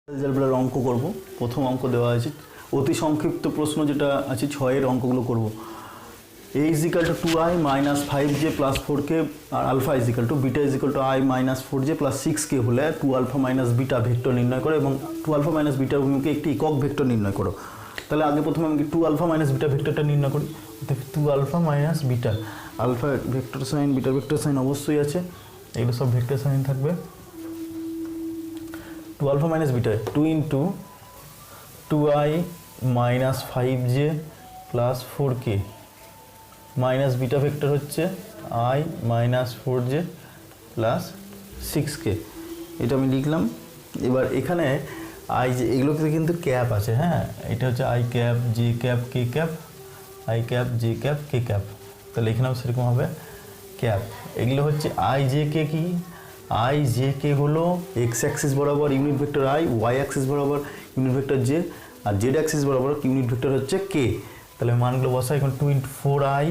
অ্যালজেব্রার অঙ্ক করব। প্রথম অঙ্ক দেওয়া আছে, অতি সংক্ষিপ্ত প্রশ্ন যেটা আছে 6-এর অঙ্কগুলো করব। a is equal to 2i minus 5j plus 4k আর alpha is equal to beta is equal to i minus 4j plus 6k হলে 2 আলফা মাইনাস বিটা ভেক্টর নির্ণয় করো এবং 2 আলফা মাইনাস বিটার অভিমুখে একটি একক ভেক্টর নির্ণয় করো। তাহলে আগে প্রথমে আমি 2 আলফা মাইনাস বিটা ভেক্টরটা নির্ণয় করি। 2 alpha minus beta, alpha vector sign beta vector sign অবশ্যই আছে, এগুলো সব ভেক্টর সাইন থাকবে। 2 alpha minus beta 2 into 2i minus 5j plus 4k minus beta vector হচ্ছে i minus 4j plus 6k, এটা আমি লিখলাম। এবার এখানে i যে এগুলোতে কিন্তু ক্যাপ আছে, হ্যাঁ, এটা হচ্ছে i cap j cap k cap, i cap j cap k cap, তাহলে এখানেও সেরকম হবে ক্যাপ। এগুলো হচ্ছে i j k কি, i j k হলো x অ্যাক্সিস বরাবর unit vector i, y Axis বরাবর ইউনিট ভেক্টর j আর z অ্যাক্সিস বরাবর ইউনিট ভেক্টর হচ্ছে k। তাহলে মানগুলো বসাই, এখন 2 × 4i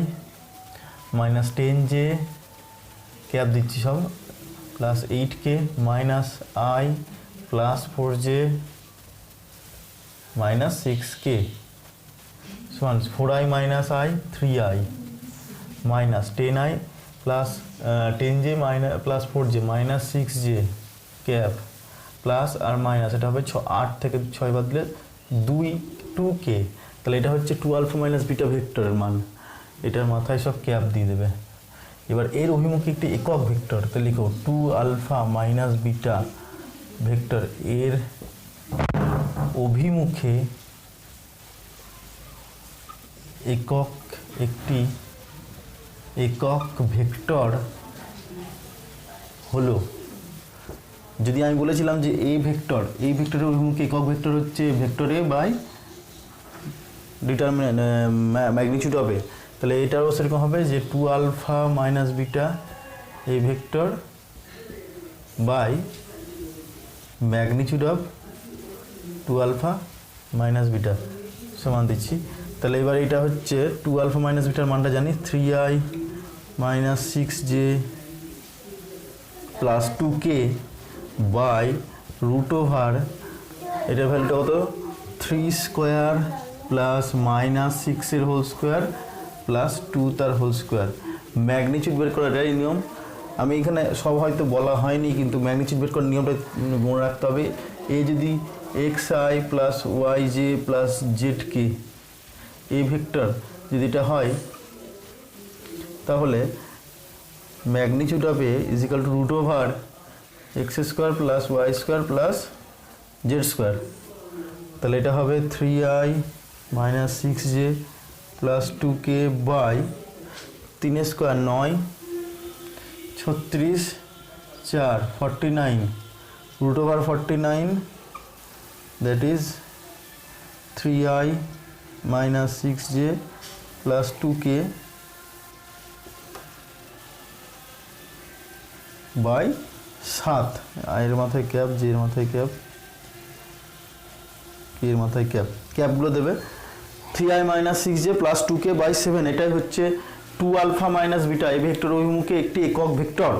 মাইনাস 10j ক্যাপ দিচ্ছি সব plus 8k minus i plus 4j minus 6k সমান 4i minus i 3i minus 10i plus 10j minus plus 4j minus 6j cap plus আর মাইনাস, এটা হবে 8 থেকে 6 বাদ দিলে 2k। তাহলে এটা হচ্ছে 2 আলফা মাইনাস বিটা ভেক্টরের মান, এটার মাথায় সব ক্যাপ দিয়ে দেবে। এবার এর অভিমুখে একটি একক ভেক্টর, তাহলে লিখো 2 আলফা মাইনাস বিটা ভেক্টর এর অভিমুখে একটি একক ভেক্টর হলো। যদি আমি বলেছিলাম যে এই ভেক্টরের অভিমুখে একক ভেক্টর হচ্ছে vector A by determinant magnitude of A, তাহলে এটাও সেরকম হবে যে 2 আলফা মাইনাস বিটা এই vector by magnitude of 2 alpha minus beta সমান দিচ্ছি। তাহলে এবার এটা হচ্ছে 2 আলফা মাইনাস বিটার মানটা জানি 3i minus 6j plus 2k by root over, এটার ভ্যালুটা কত 3 স্কোয়ার প্লাস মাইনাস 6-এর হোল স্কোয়ার প্লাস 2 তার হোল স্কোয়ার। ম্যাগনিটিউড বের করার এটাই নিয়ম। আমি এখানে সব হয়তো বলা হয়নি, কিন্তু ম্যাগনিটিউড বের করার নিয়মটা মনে রাখতে হবে। এ যদি xi plus yj plus zk এই ভেক্টর যদি এটা হয়, তাহলে magnitude of A is equal to root over X square plus Y square plus Z square. তাহলে এটা হবে 3i minus 6j plus 2k by 3 square 9 36 4 49 root over 49, that is 3i minus 6j plus 2k by 7, এর মাথায় cap, j এর মাথায় cap, k এর মাথায় cap, ক্যাপগুলো দেবে 3i minus 6j plus 2k by 7। এটাই হচ্ছে 2 আলফা মাইনাস বিটা এই ভেক্টর অভিমুখে একটি একক ভেক্টর।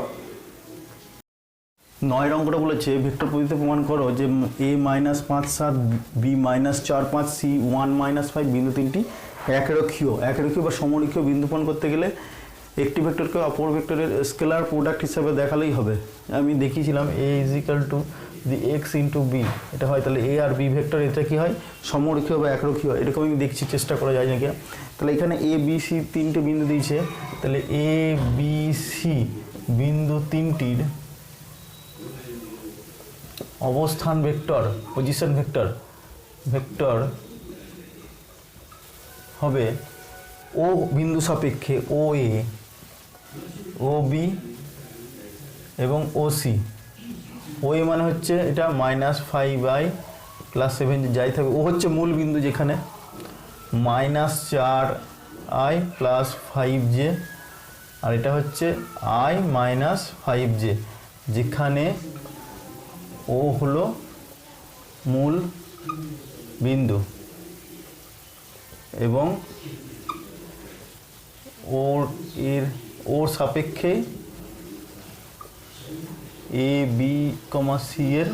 9 অঙ্কটা বলেছে ভেক্টর পদ্ধতিতে প্রমাণ করো যে a minus 5 7 b minus 4 5 c 1 minus 5 বিন্দু তিনটি একরেখীয় বা সমরেখীয় বিন্দু প্রমাণ করতে গেলে একটি ভেক্টরকে অপর ভেক্টরের স্কেলার প্রোডাক্ট হিসাবে দেখালেই হবে। আমি দেখিয়েছিলাম a ইজ ইকাল টু যদি x ইন্টু b এটা হয়, তাহলে a আর b ভেক্টর এটা কি হয় সমরেখীয় বা একরেখীয়, এরকম আমি দেখছি, চেষ্টা করা যায় নাকি। তাহলে এখানে a b c তিনটে বিন্দু দিয়েছে, তাহলে a b c বিন্দু তিনটির অবস্থান ভেক্টর পজিশন ভেক্টর হবে ও বিন্দু সাপেক্ষে ও এ, ও বি এবং ও সি। ও এ মানে হচ্ছে এটা মাইনাস 5i প্লাস 7 যাই থাকবে, ও হচ্ছে মূল বিন্দু যেখানে মাইনাস 4i প্লাস 5j, আর এটা হচ্ছে i মাইনাস 5j যেখানে ও হলো মূল বিন্দু এবং ওর সাপেক্ষে এ বি কমা সি এর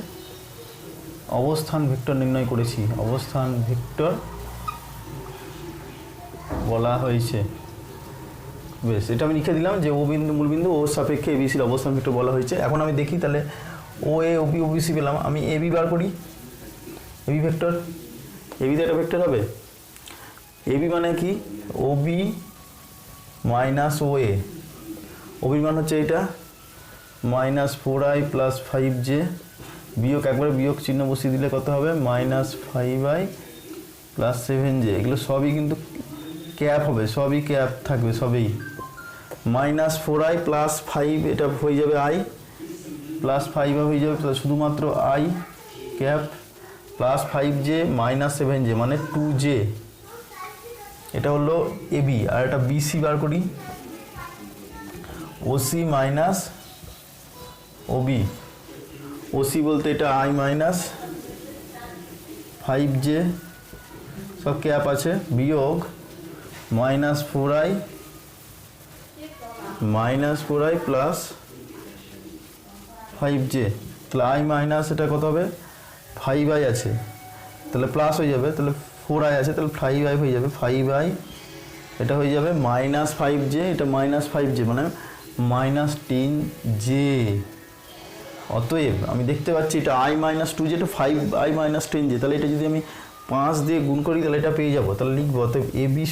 অবস্থান ভেক্টর নির্ণয় করেছি, অবস্থান ভেক্টর বলা হয়েছে। বেশ, এটা আমি লিখে দিলাম যে ও বিন্দু মূলবিন্দু ও সাপেক্ষে এবিসির অবস্থান ভেক্টর বলা হয়েছে। এখন আমি দেখি তাহলে ও এ ওবি ওবিসি পেলাম, আমি এবি বার করি। এবি ভেক্টর, এবিতে একটা ভেক্টর হবে। এবি মানে কি? ওবি মাইনাস ও এ, ওবির মান হচ্ছে এটা -4i + 5j, বিয়োগ একবারে বিয়োগ চিহ্ন বসিয়ে দিলে কত হবে? -5i + 7j। এগুলো সবই কিন্তু ক্যাপ হবে, সবই ক্যাপ থাকবে, সবই -4i + 5, এটা হয়ে যাবে i + 5 হয়ে যাবে, শুধুমাত্র i ক্যাপ + 5j -7j মানে 2j। এটা হলো এবি। আর এটা বিসি বার করি, ওসি মাইনাস ওবি। ওসি বলতে এটা i - 5j, সব ক্যাপ আছে, বিয়োগ -4i + 5j, তাহলে i মাইনাস এটা কত হবে? 5i আছে, তাহলে প্লাস হয়ে যাবে, তাহলে 4i আছে, তাহলে 5i হয়ে যাবে। 5i এটা হয়ে যাবে -5j, এটা -5j মানে -10j। অতএব আমি দেখতে পাচ্ছি এটা i - 2j, এটা 5i - 10j, তাহলে এটা যদি আমি 5 দিয়ে গুণ করি তাহলে এটা পেয়ে যাবো। তাহলে লিখবো অতএব এবি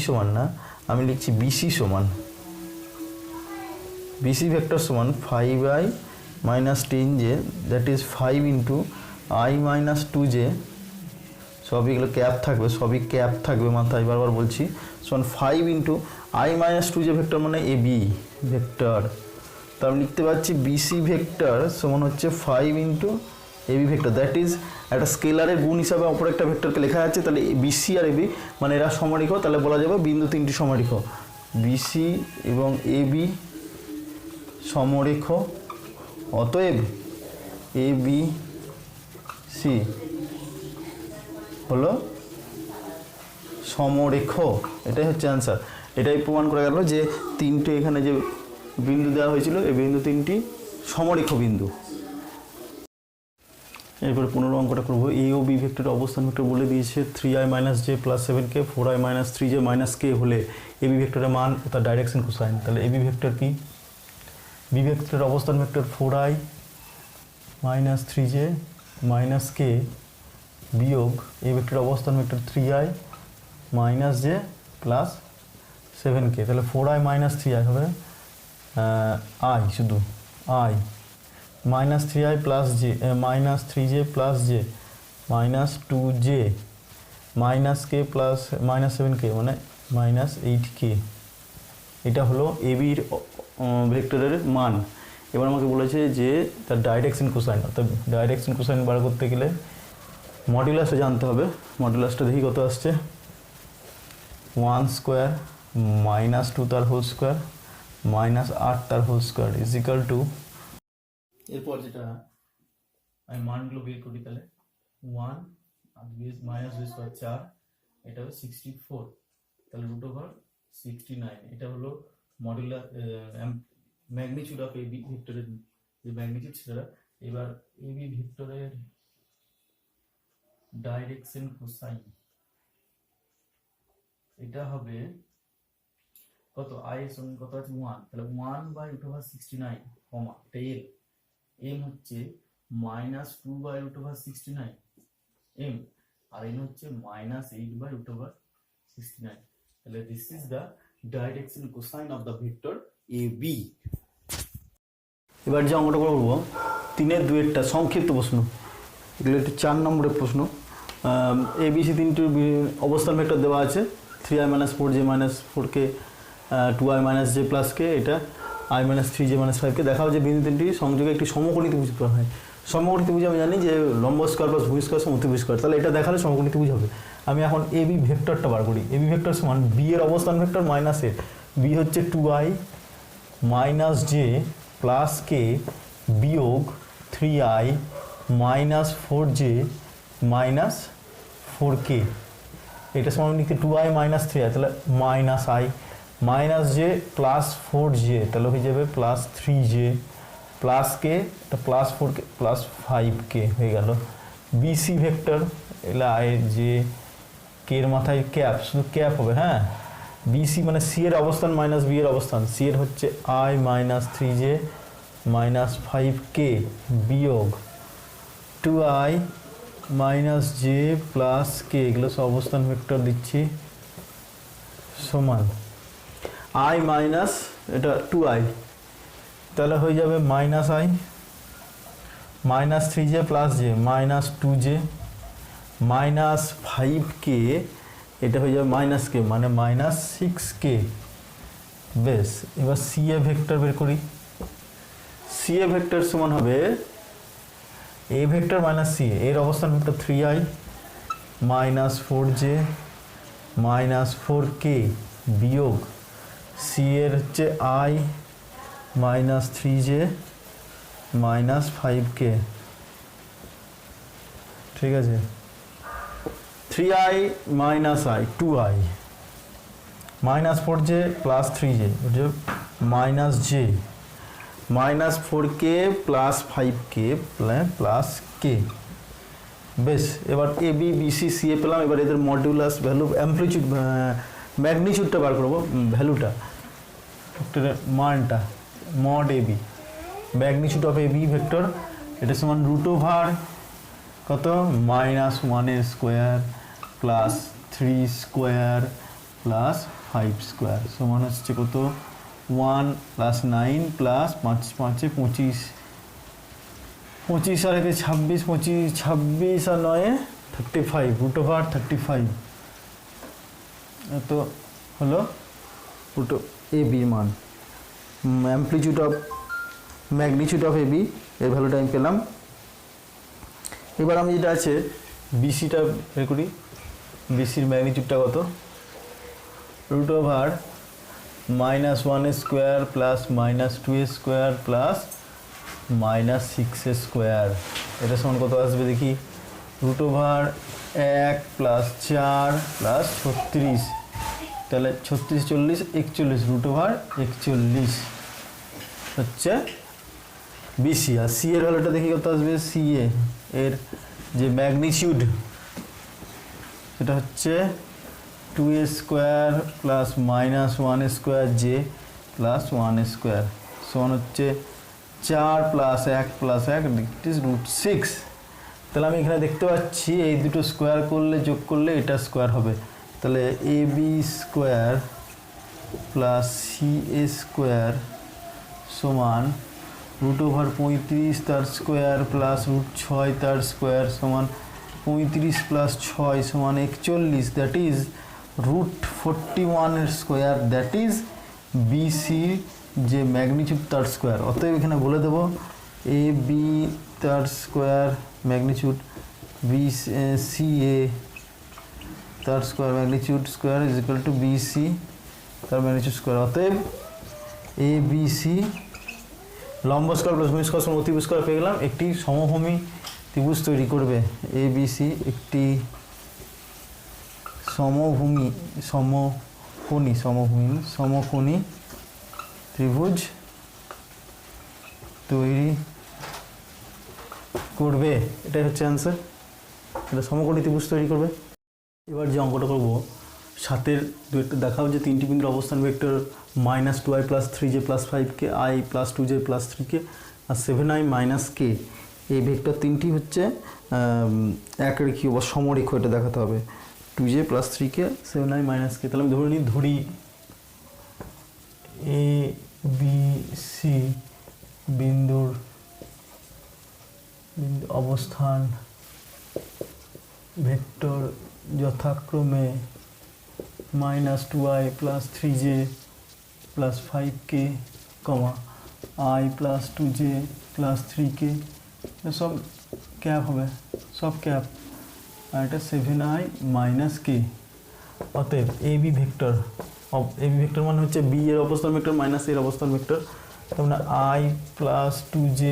সমান না, আমি লিখছি বিসি সমান, বিসি ভেক্টর সমান 5i - 10j, that is 5 × i - 2j, সবই এগুলো ক্যাপ থাকবে, সবই ক্যাপ থাকবে মাথায়, বারবার বলছি, সমান 5 × i - 2j ভেক্টর মানে এবি ভেক্টর। তো আমি লিখতে পাচ্ছি বিসি ভেক্টর সমান হচ্ছে 5 × এবি ভেক্টর, দ্যাট ইজ একটা স্কেলারের গুণ হিসাবে অপর একটা ভেক্টরকে লেখা যাচ্ছে। তাহলে বিসি আর এবি মানে এরা সমরেখ, তাহলে বলা যাবে বিন্দু তিনটি সমরেখ, বিসি এবং এবি সমরেখ। অতএব এবি সি হলো সমরেখ, এটাই হচ্ছে অ্যান্সার। এটাই প্রমাণ করা গেল যে তিনটে এখানে যে বিন্দু দেওয়া হয়েছিল এই বিন্দু তিনটি সমরেখ বিন্দু। এরপরে 15 অঙ্কটা করবো। এ ও বি ভেক্টরের অবস্থান ভেক্টর বলে দিয়েছে 3i - j + 7k, 4i - 3j - k হলে এবি ভেক্টরের মান তার ডাইরেকশন কোসাইন। তাহলে এবি ভেক্টর কি? বি ভেক্টরের অবস্থান ভেক্টর 4i - 3j - k বিয়োগ এ ভেক্টরের অবস্থান ভেক্টর 3i - j + 7k। তাহলে 4i - 3i হবে i, শুধু i -3i + j -3j + j -2j -k + -7k মানে -8k। এটা হলো এবির ভেক্টরের মান। এবার আমাকে বলেছে যে তার ডাইরেকশন কোসাইন, অর্থাৎ ডাইরেকশন কোসাইন বার করতে গেলে মডুলাসটা জানতে হবে। মডুলাসটা দেখি কত আসছে, 1² -2 তার হোল স্কোয়ার -8 তার হোল স্কোয়ার = এরপর যেটা আমি মানগুলো বের করি, তাহলে 1 আর -b² 4, এটা হলো 64, তাহলে √69। এটা হলো মডুলার ম্যাগনিটিউড অফ এবি ভেক্টরের যে ম্যাগনিটিউড সেটা। এবার এবি ভেক্টরের ডাইরেকশন কোসাইন এটা হবে কত? i এর সঙ্গে কত আছে? 1, তাহলে 1/√69, এটা এল, এম হচ্ছে -2/√69 এম, আর এন হচ্ছে -8/√69। তাহলে this is the direction cosine of the vector AB। এবার যে অঙ্কটা করবো 3-এর 2-এরটা সংক্ষিপ্ত প্রশ্ন, এগুলো একটু 4 নম্বরের প্রশ্ন। ABC তিনটির অবস্থান ভেক্টর দেওয়া আছে 3i - 4j - 4k, 2i - j + k, এটা i - 3j - 5k। দেখাও যে বিন্দু তিনটি সংযোগে একটি সমকোণী ত্রিভুজ করা হয়। সমকোণী ত্রিভুজ আমি জানি যে লম্ব স্কয়ার + ভূমি স্কয়ার = ত্রিভুজ স্কয়ার, তাহলে এটা দেখালে সমকোণী ত্রিভুজ হবে। আমি এখন এবি ভেক্টরটা বার করি। এবি ভেক্টর সমান বি এর অবস্থান ভেক্টর -a, বি হচ্ছে 2i - j + k বিয়োগ 3i - 4j - 4k, এটা সমান লিখতে 2i - 3i, তাহলে -i -j + 4j, তাহলে হয়ে যাবে +3j প্লাস কে, এটা প্লাস 4k প্লাস 5k হয়ে গেল। বিসি ভেক্টর এলা যে কে এর মাথায় ক্যাপ, শুধু ক্যাপ হবে, হ্যাঁ। বিসি মানে সি এর অবস্থান মাইনাস বি এর অবস্থান, সি এর হচ্ছে I minus 3j minus 5k বিয়োগ 2i মাইনাস জে প্লাস কে, এগুলো সব অবস্থান ভেক্টর দিচ্ছি, সমান আই মাইনাস এটা 2i, তাহলে হয়ে যাবে minus I minus 3j plus J minus 2j minus 5k, এটা হয়ে যাবে মাইনাস কে মানে মাইনাস 6k। বেশ, এবার সি এ ভেক্টর বের করি। সি এ ভেক্টর সমান হবে এ ভেক্টর মাইনাস সি এর অবস্থান vector 3i minus 4j minus 4k বিয়োগ সি এর হচ্ছে I minus 3j minus 5k, ঠিক আছে। 3i minus i 2i minus 4j plus 3j minus j minus 4k plus 5k plus k. বেশ, এবার A B B C C A পেলাম। এবার এদের মডিউলাস ভ্যালু অ্যাম্প্লিটিউড ম্যাগনিটিউডটা বার করবো, ভ্যালুটা মানটা mod A B magnitude of A B vector, এটা সমান রুট ওভার কত minus 1 square plus 3 square plus 5 square সমান হচ্ছে কত 1 প্লাস 9 প্লাস 5 5 25 25 আর 26 26 আর 9 35 রুট ওভার 35, তো হলো রুট এ বি মান। Amplitude of magnitude of A B এর ভ্যালুটা আমি পেলাম। এবার আমি যেটা আছে বিসিটা বের করি। বিসির ম্যাগনিটিউডটা কত root over minus 1 square plus minus 2 square plus minus 6 square, এটা সমান কত আসবে দেখি, রুট ওভার 1 প্লাস 4 প্লাস 36, তাহলে 36 40 41 রুট ওভার 41 হচ্ছে বিসি। আর সি এর ভ্যালুটা দেখি কত আসবে, সি এর যে ম্যাগনিটিউড সেটা হচ্ছে 2 square plus minus 1 square J plus 1 square সমান হচ্ছে 4 plus 1 plus 1 it is root 6। তাহলে আমি এখানে দেখতে পাচ্ছি এই দুটো স্কোয়ার করলে যোগ করলে এটা স্কোয়ার হবে, তাহলে A B square plus C A square সমান রুট ওভার 35 তার স্কোয়ার প্লাস রুট 6 তার স্কোয়ার সমান 35 প্লাস 6 সমান 41, দ্যাট ইজ রুট 41 এর স্কোয়ার, দ্যাট ইজ বিসি যে ম্যাগনিটিউড তার স্কোয়ার। অতএব এখানে বলে দেবো এ বি তার square magnitude B C A তার square magnitude square is equal to BC তার ম্যাগনিটিউড স্কোয়ার। অতএব এ বি সি লম্ব স্কোয়ার প্লাস ভূমি স্কোয়ার সমান অতিভুজ স্কোয়ার পেয়ে গেলাম, একটি সমভূমি ত্রিভুজ তৈরি করবে। এ বি সি একটি সমকোণী ত্রিভুজ তৈরি করবে, এটাই হচ্ছে অ্যান্সার। এটা সমকোণী ত্রিভুজ তৈরি করবে। এবার যে অঙ্কটা করবো, সাতের দু একটা দেখাও যে তিনটি বিন্দুর অবস্থান vector minus 2i plus 3j plus 5k, i plus 2j plus 3k আর 7i মাইনাস k, এই ভেক্টর তিনটি হচ্ছে একরেখীয় বা সমরেখ, এটা দেখাতে হবে। 2j plus 3k 7i minus k, তাহলে আমি ধরি এ বি সি বিন্দুর অবস্থান ভেক্টর যথাক্রমে minus 2i plus 3j plus 5k, i plus 2j plus 3k, সব ক্যাপ হবে, সব ক্যাপ, আর এটা 7i মাইনাস k। অতএব এ বি ভেক্টর মানে হচ্ছে বি এর অবস্থান ভেক্টর মাইনাস এর অবস্থান ভেক্টর, তার মানে i plus 2j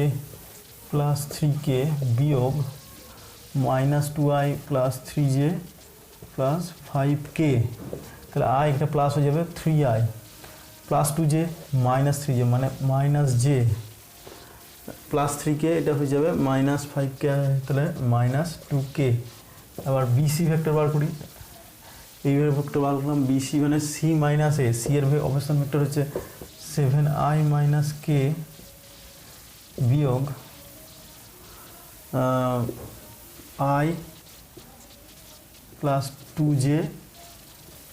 plus 3k বিয়োগ minus 2i plus 3j plus 5k, তাহলে i একটা প্লাস হয়ে যাবে 3i plus 2j minus 3j মানে মাইনাস j, প্লাস 3k, এটা হয়ে যাবে মাইনাস 5k, তাহলে মাইনাস 2k। আবার বিসি ভেক্টর বার করি, এইভাবে ভেক্টর বার করলাম। বিসি মানে সি মাইনাস এ, সি এর অবস্থান ভেক্টর হচ্ছে 7i মাইনাস কে বিয়োগ I plus 2j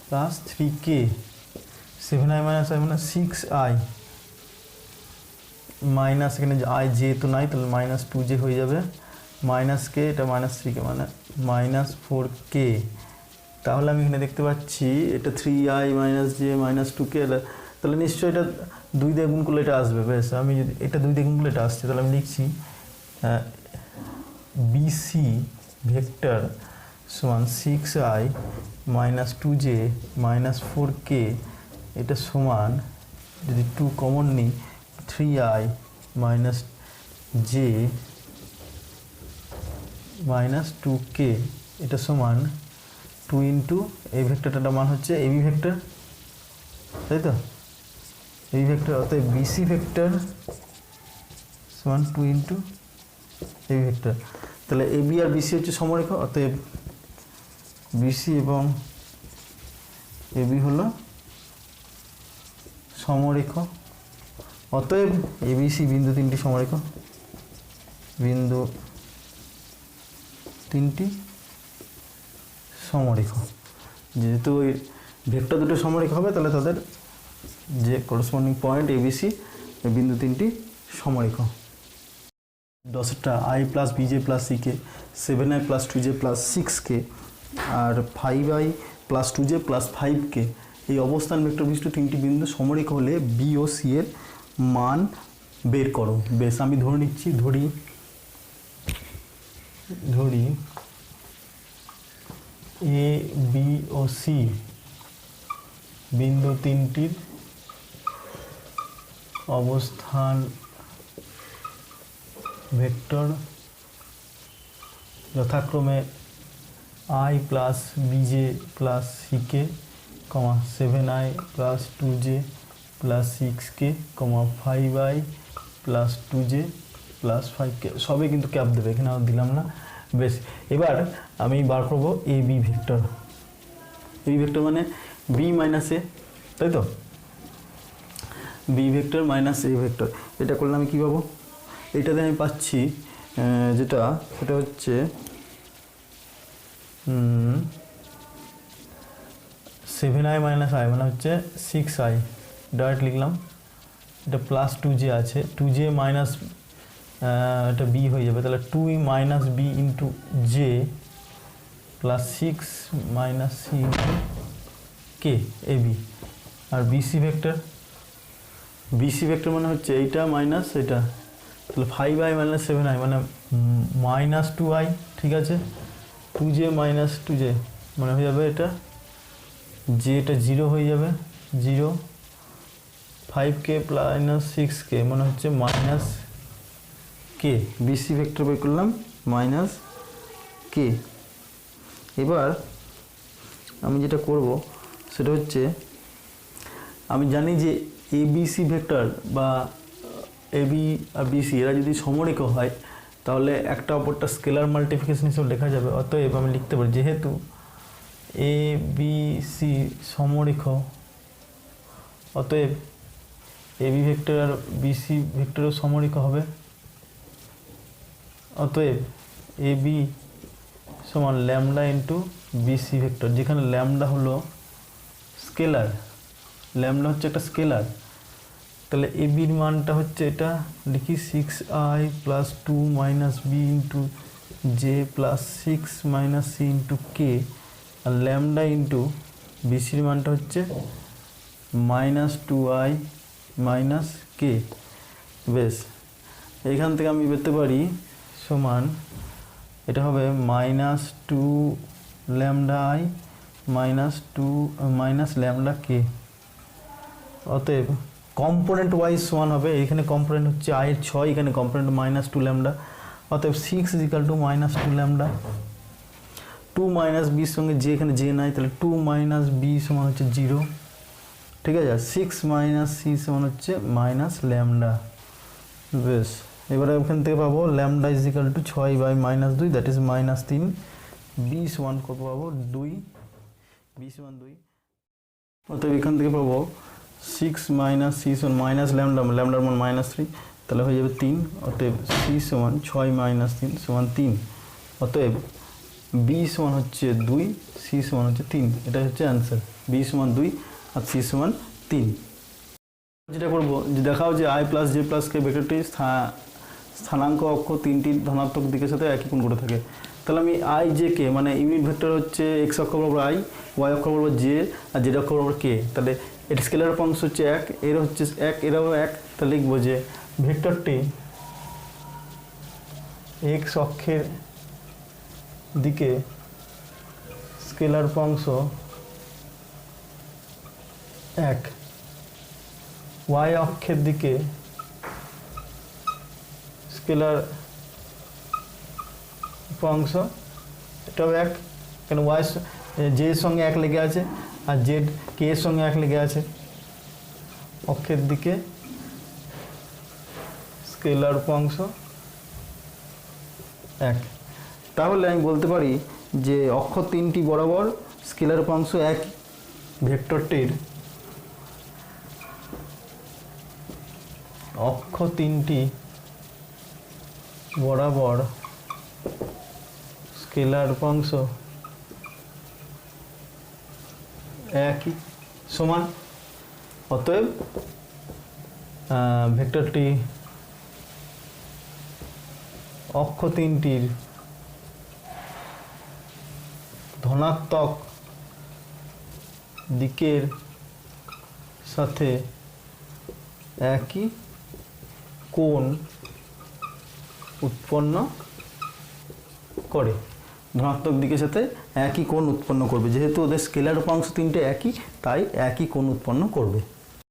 plus 3k। 7i minus I মানে 6i মাইনাস, এখানে আই জে তো নাই, তাহলে মাইনাস 2j হয়ে যাবে, মাইনাস কে, এটা মাইনাস 3k মানে মাইনাস 4k। তাহলে আমি এখানে দেখতে পাচ্ছি এটা 3i minus j minus 2k, তাহলে নিশ্চয়ই এটা 2 দিয়ে গুণ করলে এটা আসবে। বেশ, আমি যদি এটা 2 দিয়ে গুণ করলে এটা আসছে, তাহলে আমি লিখছি বিসি ভেক্টর সমান 6i minus 2j minus 4k, এটা সমান যদি 2 কমন নিই 3i minus j minus 2k, এটা সমান 2 ইন্টু এই ভেক্টরটার মান হচ্ছে এবি ভেক্টর, তাই তো? এই ভেক্টর, অর্থাৎ বিসি ভেক্টর সমান 2 ইন্টু এই ভেক্টর। তাহলে এবি আর বিসি হচ্ছে সমরেখা, অতএব বিসি এবং এবি হলো সমরেখ। অতএব এবিসি বিন্দু 3টি সমরেখ, বিন্দু 3টি সমরেখ। যেহেতু ওই ভেক্টর দুটো সমরেখ হবে, তাহলে তাদের যে করসপন্ডিং পয়েন্ট এবিসি, বিন্দু 3টি সমরেখ। দশটা i plus b j plus c k, 7i plus 2j plus 6k আর 5i plus 2j plus 5k, এই অবস্থান ভেক্টর বিশিষ্ট 3টি বিন্দু সমরেখ হলে বি ও সি এর মান বের করো। বেশ, আমি ধরে নিচ্ছি, ধরি এ বি ও সি বিন্দু 3টির অবস্থান ভেক্টর যথাক্রমে i plus b j plus c k, 7i plus 2j plus 6k, 5i plus 2j plus 5k, সবে কিন্তু ক্যাপ দেবে, এখানে আর দিলাম না। বেশ, এবার আমি বার করবো A B vector. A B vector মানে বি মাইনাস এ, তাই তো? B vector minus A vector, এটা করলে আমি কী পাবো? এইটাতে আমি পাচ্ছি যেটা, সেটা হচ্ছে 7i মাইনাস আই মানে হচ্ছে 6i, ডাইরেক্ট লিখলাম। এটা প্লাস 2j আছে, 2j মাইনাস এটা বি হয়ে যাবে, তাহলে 2 minus b into j plus 6 minus c into k, A B. আর বিসি ভেক্টর, বিসি ভেক্টর মানে হচ্ছে এইটা মাইনাস এটা, তাহলে 5i মাইনাস 7i মানে মাইনাস 2i, ঠিক আছে? 2j মাইনাস 2j মানে হয়ে যাবে এটা যে, এটা 0 হয়ে যাবে, 0, 5k মাইনাস 6k মানে হচ্ছে মাইনাস কে। বিসি ভেক্টর বের করলাম মাইনাস কে। এবার আমি যেটা করব সেটা হচ্ছে, আমি জানি যে এবিসি ভেক্টর বা এবি আর বিসি এরা যদি সমরেখ হয়, তাহলে একটা অপরটা স্কেলার মাল্টিপ্লিকেশন হিসেবে লেখা যাবে। অতএব আমি লিখতে পারি, যেহেতু এ বি সি সমরেখ, অতএব এবি ভেক্টর আর বিসি ভেক্টরও সমরেখ হবে। অতএব এ বি সমান ল্যামডা ইন্টু বিসি ভেক্টর, যেখানে ল্যামডা হলো স্কেলার, ল্যামডা হচ্ছে একটা স্কেলার। তাহলে এ বির মানটা হচ্ছে এটা, লিখি 6i plus 2 minus b into j plus 6 minus c into k, আর ল্যামডা ইন্টু বিসির মানটা হচ্ছে মাইনাস 2i মাইনাস কে। বেশ, এইখান থেকে আমি পেতে পারি সমান, এটা হবে minus 2 lambda i minus lambda k. অতএব কম্পোনেন্ট ওয়াইজ সমান হবে, এখানে কম্পোনেন্ট হচ্ছে i এর 6, এখানে কম্পোনেন্ট মাইনাস 2 ল্যামডা, অতএব 6 is equal to minus 2 lambda. 2 minus বির সঙ্গে যে, এখানে যে নাই, তাহলে 2 মাইনাস বি সমান হচ্ছে 0, ঠিক আছে? 6 মাইনাস সি সমান হচ্ছে মাইনাস ল্যামডা। বেশ, এবারে ওখান থেকে পাবো lambda is equal to 6/-2, that is -3। B সমান কত পাবো 2, বি সমান 2। অতএব এখান থেকে পাবো 6 - c সমান মাইনাস ল্যামডা, ল্যামডার মান -3, তাহলে হয়ে যাবে 3। অতএব c সমান 6 - 3 সমান 3। অতএব বি সমান হচ্ছে 2, সি সমান হচ্ছে 3। এটা হচ্ছে অ্যান্সার, বি সমান 2 আর সি সমান 3। যেটা করবো যে দেখাও যে i প্লাস জে প্লাস কে ভেক্টরটি স্থানাঙ্ক অক্ষ তিনটি ধনাত্মক দিকের সাথে একই কোণ করে থাকে। তাহলে আমি আই জে কে মানে ইউনিট ভেক্টর হচ্ছে এক্স অক্ষ বরাবর আই, ওয়াই অক্ষ বরাবর জে আর জেড অক্ষ বরাবর কে। তাহলে এর স্কেলার অংশ হচ্ছে 1, এর হচ্ছে 1, এরাও 1। তাহলে লিখবো যে ভেক্টরটি এক্স অক্ষের দিকে স্কেলার অংশ 1, ওয়াই অক্ষের দিকে স্কেলার অংশ এটাও 1, কেন ওয়াই জে এর সঙ্গে 1 লেগে আছে আর জেড কে এর সঙ্গে 1 লেগে আছে। অক্ষের দিকে স্কেলার অংশ 1। তাহলে আমি বলতে পারি যে অক্ষ তিনটি বরাবর স্কেলার অংশ 1 ভেক্টরটির অক্ষ তিনটি বরাবর স্কেলার অংশ 1 সমান। অতএব ভেক্টরটি অক্ষ তিনটির ধনাত্মক দিকের সাথে একই কোণ উৎপন্ন করে। ধনাত্মক দিকের সাথে একই কোণ উৎপন্ন করবে, যেহেতু ওদের স্কেলার উপাংশ তিনটে একই, তাই একই কোণ উৎপন্ন করবে।